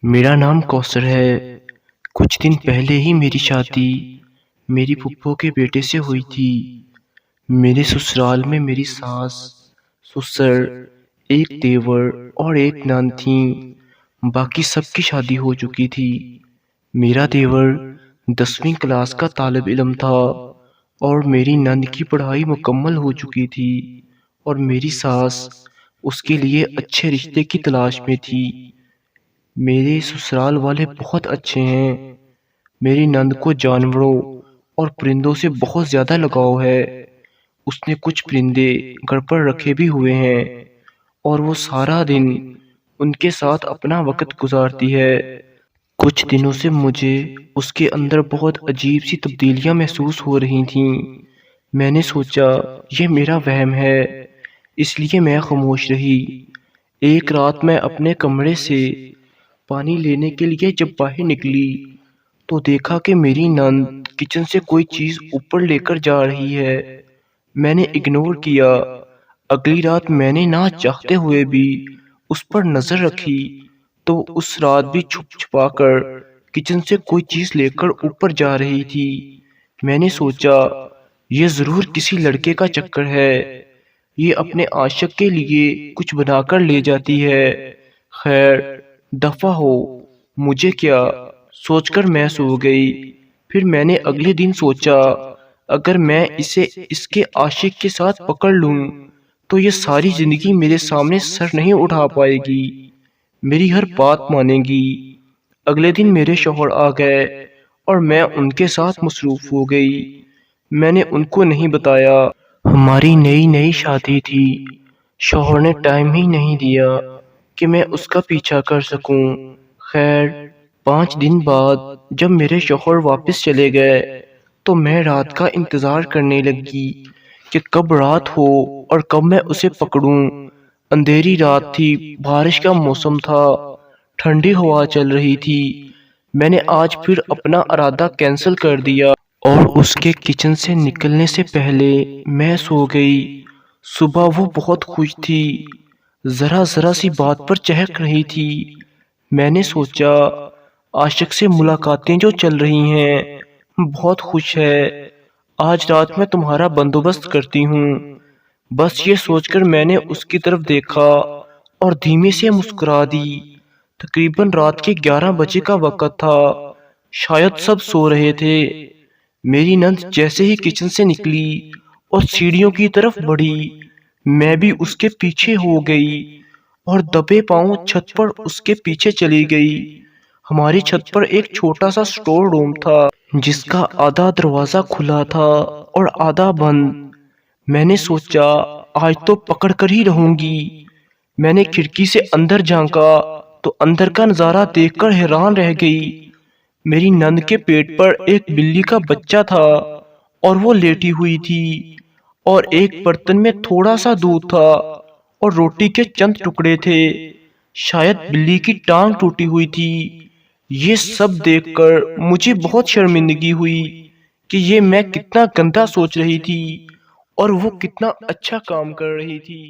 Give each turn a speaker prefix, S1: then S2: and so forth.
S1: میرا نام کوثر ہے۔ کچھ دن پہلے ہی میری شادی میری پھپھو کے بیٹے سے ہوئی تھی۔ میرے سسرال میں میری ساس، سسر، ایک دیور اور ایک نند تھیں۔ باقی سب کی شادی ہو چکی تھی۔ میرا دیور 10ویں کلاس کا طالب علم تھا اور میری نند کی پڑھائی مکمل ہو چکی تھی اور میری ساس اس کے لیے اچھے رشتے کی تلاش میں تھی۔ میرے سسرال والے بہت اچھے ہیں۔ میری نند کو جانوروں اور پرندوں سے بہت زیادہ لگاؤ ہے۔ اس نے کچھ پرندے گھر پر رکھے بھی ہوئے ہیں اور وہ سارا دن ان کے ساتھ اپنا وقت گزارتی ہے۔ کچھ دنوں سے مجھے اس کے اندر بہت عجیب سی تبدیلیاں محسوس ہو رہی تھیں۔ میں نے سوچا یہ میرا وہم ہے، اس لیے میں خاموش رہی۔ ایک رات میں اپنے کمرے سے پانی لینے کے لیے جب باہر نکلی تو دیکھا کہ میری نند کچن سے کوئی چیز اوپر لے کر جا رہی ہے۔ میں نے اگنور کیا۔ اگلی رات میں نے نہ چاہتے ہوئے بھی اس پر نظر رکھی تو اس رات بھی چھپ چھپا کر کچن سے کوئی چیز لے کر اوپر جا رہی تھی۔ میں نے سوچا یہ ضرور کسی لڑکے کا چکر ہے، یہ اپنے عاشق کے لیے کچھ بنا کر لے جاتی ہے۔ خیر دفع ہو، مجھے کیا، سوچ کر میں سو گئی۔ پھر میں نے اگلے دن سوچا اگر میں اسے اس کے عاشق کے ساتھ پکڑ لوں تو یہ ساری زندگی میرے سامنے سر نہیں اٹھا پائے گی، میری ہر بات مانے گی۔ اگلے دن میرے شوہر آ گئے اور میں ان کے ساتھ مصروف ہو گئی۔ میں نے ان کو نہیں بتایا، ہماری نئی شادی تھی، شوہر نے ٹائم ہی نہیں دیا کہ میں اس کا پیچھا کر سکوں۔ خیر 5 دن بعد جب میرے شوہر واپس چلے گئے تو میں رات کا انتظار کرنے لگی کہ کب رات ہو اور کب میں اسے پکڑوں۔ اندھیری رات تھی، بارش کا موسم تھا، ٹھنڈی ہوا چل رہی تھی۔ میں نے آج پھر اپنا ارادہ کینسل کر دیا اور اس کے کچن سے نکلنے سے پہلے میں سو گئی۔ صبح وہ بہت خوش تھی، ذرا سی بات پر چہک رہی تھی۔ میں نے سوچا عاشق سے ملاقاتیں جو چل رہی ہیں، بہت خوش ہے، آج رات میں تمہارا بندوبست کرتی ہوں۔ بس یہ سوچ کر میں نے اس کی طرف دیکھا اور دھیمے سے مسکرا دی۔ تقریباً رات کے 11 بجے کا وقت تھا، شاید سب سو رہے تھے۔ میری نند جیسے ہی کچن سے نکلی اور سیڑھیوں کی طرف بڑھی، میں بھی اس کے پیچھے ہو گئی اور دبے پاؤں چھت پر اس کے پیچھے چلی گئی۔ ہماری چھت پر ایک چھوٹا سا سٹور روم تھا جس کا آدھا دروازہ کھلا تھا اور آدھا بند۔ میں نے سوچا آج تو پکڑ کر ہی رہوں گی۔ میں نے کھڑکی سے اندر جھانکا تو اندر کا نظارہ دیکھ کر حیران رہ گئی۔ میری نند کے پیٹ پر ایک بلی کا بچہ تھا اور وہ لیٹی ہوئی تھی اور ایک برتن میں تھوڑا سا دودھ تھا اور روٹی کے چند ٹکڑے تھے، شاید بلی کی ٹانگ ٹوٹی ہوئی تھی۔ یہ سب دیکھ کر مجھے بہت شرمندگی ہوئی کہ یہ میں کتنا گندا سوچ رہی تھی اور وہ کتنا اچھا کام کر رہی تھی۔